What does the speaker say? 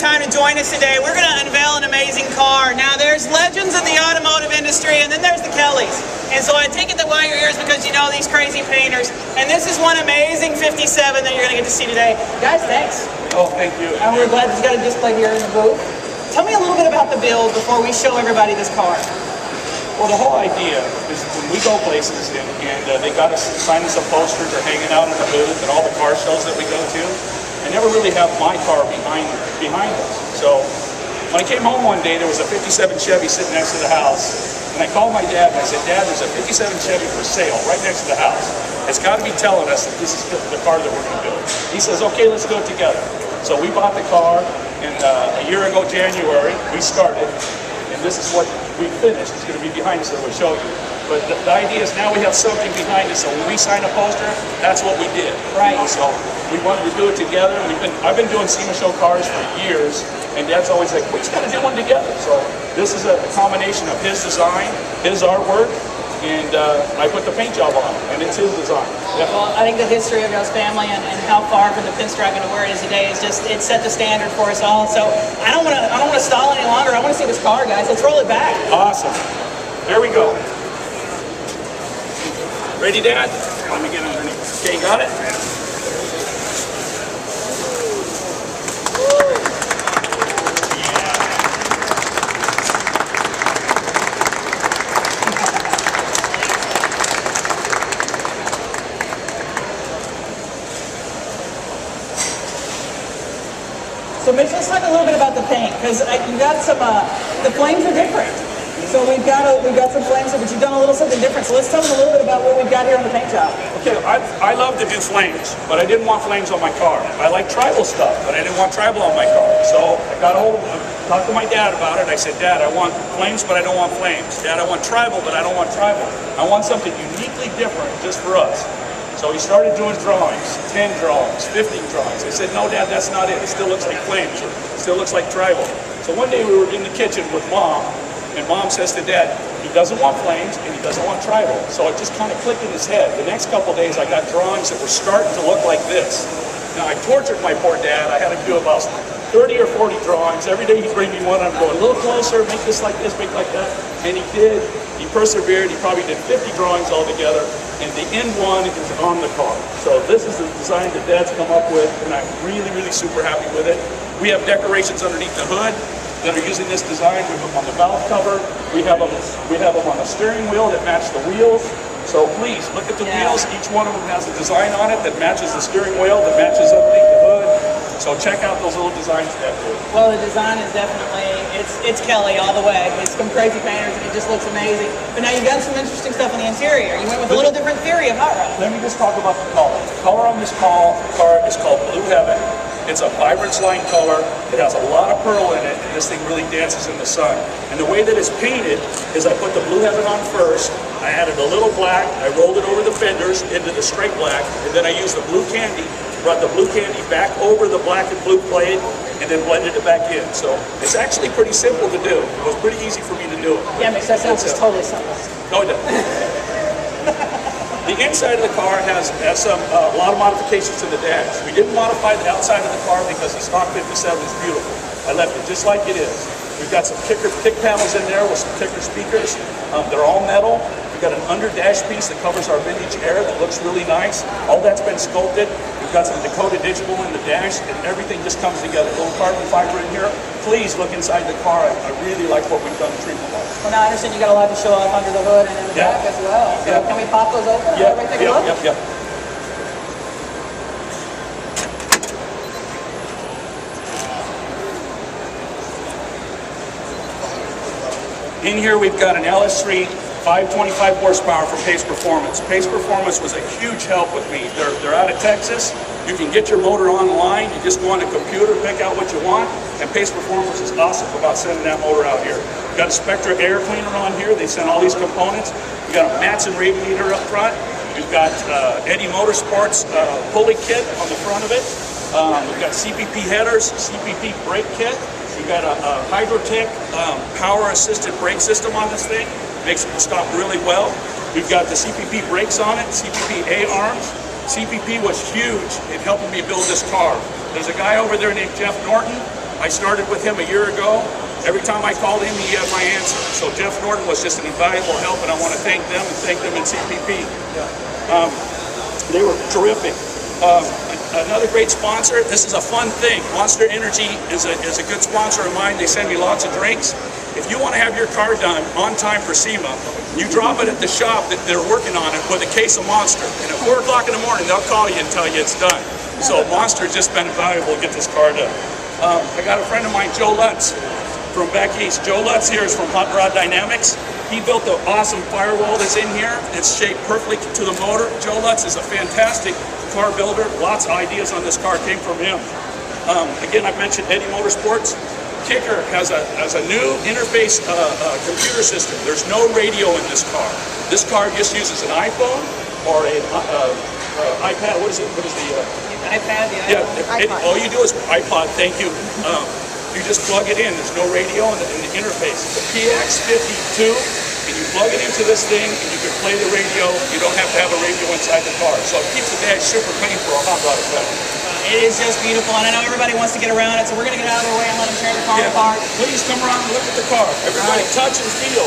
time to join us today. We're going to unveil an amazing car. Now, there's legends in the automotive industry, and then there's the Kellys. And so I take it that why you're here is because you know these crazy painters. And this is one amazing 57 that you're going to get to see today. Guys, thanks. Oh, thank you. And we're glad you've got a display here in the booth. Tell me a little bit about the build before we show everybody this car. Well, the whole idea is when we go places and they got us signing some posters or hanging out in the booth and all the car shows that we go to, I never really have my car behind us. So when I came home one day, there was a 57 Chevy sitting next to the house. And I called my dad and I said, Dad, there's a 57 Chevy for sale right next to the house. It's got to be telling us that this is the car that we're going to build. He says, okay, let's do it together. So we bought the car, and a year ago, January, we started. And this is what we finished. It's going to be behind us that we'll show you. But the idea is now we have something behind us. So when we sign a poster, that's what we did. Right. You know, so we wanted to do it together. I've been doing SEMA show cars for years, and Dad's always like, we just got to do one together. So this is a combination of his design, his artwork, and I put the paint job on, and it's his design. Yeah. Well, I think the history of y'all's family and how far from the pinstriping to where it is today is just, it set the standard for us all. So I don't want to stall any longer. I want to see this car, guys. Let's roll it back. Awesome. There we go. Ready, Dad? Let me get underneath. Okay, got it? So Mitch, let's talk a little bit about the paint, because you got some, the flames are different. So we've got some flames, but you've done a little something different. So let's tell them a little bit about what we've got here on the paint job. Okay, I love to do flames, but I didn't want flames on my car. I like tribal stuff, but I didn't want tribal on my car. So I got a hold of him, talked to my dad about it. I said, Dad, I want flames, but I don't want flames. Dad, I want tribal, but I don't want tribal. I want something uniquely different just for us. So he started doing drawings, 10 drawings, 15 drawings. I said, no, Dad, that's not it. It still looks like flames. It still looks like tribal. So one day we were in the kitchen with Mom, and Mom says to Dad, he doesn't want flames and he doesn't want tribal. So it just kind of clicked in his head. The next couple of days I got drawings that were starting to look like this. Now I tortured my poor dad. I had him do about 30 or 40 drawings. Every day he'd bring me one. I'm going a little closer, make this like this, make like that. And he did. He persevered. He probably did 50 drawings altogether. And the end one is on the car. So this is the design that Dad's come up with, and I'm really, really super happy with it. We have decorations underneath the hood that are using this design. We have them on the valve cover. We have them on the steering wheel that match the wheels. So please look at the wheels. Each one of them has a design on it that matches the steering wheel, that matches underneath the hood. So check out those little designs that do. Well, the design is definitely, it's Kelly all the way. It's some crazy painters and it just looks amazing. But now you've got some interesting stuff on the interior. You went with a little different theory of hot rod. Let me just talk about the color. The color on this car is called Blue Heaven. It's a vibrance line color. It has a lot of pearl in it, and this thing really dances in the sun. And the way that it's painted is I put the Blue Heaven on first. I added a little black. I rolled it over the fenders into the straight black, and then I used the blue candy, brought the blue candy back over the black and blue plate, and then blended it back in. So it's actually pretty simple to do. It was pretty easy for me to do it. Yeah, makes that sounds just totally simple. No, it doesn't. The inside of the car has a lot of modifications to the dash. We didn't modify the outside of the car because the stock 57 is beautiful. I left it just like it is. We've got some kick panels in there with some kicker speakers. They're all metal. We've got an under dash piece that covers our vintage air that looks really nice. All that's been sculpted. We've got some Dakota digital in the dash, and everything just comes together. A little carbon fiber in here. Please look inside the car. I really like what we've done treatment-wise. Well, now I understand you got a lot to show off under the hood and in the back as well. So can we pop those open? Yeah. Everybody take a look? Yeah. In here we've got an LS3 525 horsepower from Pace Performance. Pace Performance was a huge help with me. They're out of Texas. You can get your motor online. You just go on the computer, pick out what you want, and Pace Performance is awesome about sending that motor out here. We've got a Spectra air cleaner on here. They send all these components. We've got a Matson radiator up front. We've got Eddie Motorsports pulley kit on the front of it. We've got CPP headers, CPP brake kit. We've got a Hydrotech power-assisted brake system on this thing. Makes it stop really well. We've got the CPP brakes on it, CPP A-arms. CPP was huge in helping me build this car. There's a guy over there named Jeff Norton. I started with him a year ago. Every time I called him, he had my answer. So Jeff Norton was just an invaluable help, and I want to thank them and thank them in CPP. They were terrific. Another great sponsor, this is a fun thing. Monster Energy is a good sponsor of mine. They send me lots of drinks. If you want to have your car done on time for SEMA, you drop it at the shop that they're working on it with a case of Monster. And at 4 o'clock in the morning, they'll call you and tell you it's done. So Monster's just been invaluable to get this car done. I got a friend of mine, Joe Lutz, from back east. Joe Lutz here is from Hot Rod Dynamics. He built the awesome firewall that's in here. It's shaped perfectly to the motor. Joe Lutz is a fantastic car builder. Lots of ideas on this car came from him. Again, I mentioned Eddie Motorsports. Kicker has a new interface computer system. There's no radio in this car. This car just uses an iPhone or an iPad. What is it? What is the iPad? Yeah. All you do is iPod. Thank you. You just plug it in. There's no radio in the interface. It's a PX52, and you plug it into this thing, and you can play the radio. You don't have to have a radio inside the car. So it keeps the dash super clean for a hot rod effect. It is just beautiful, and I know everybody wants to get around it, so we're going to get out of their way and let them tear the car apart. Please come around and look at the car. Everybody touch and feel.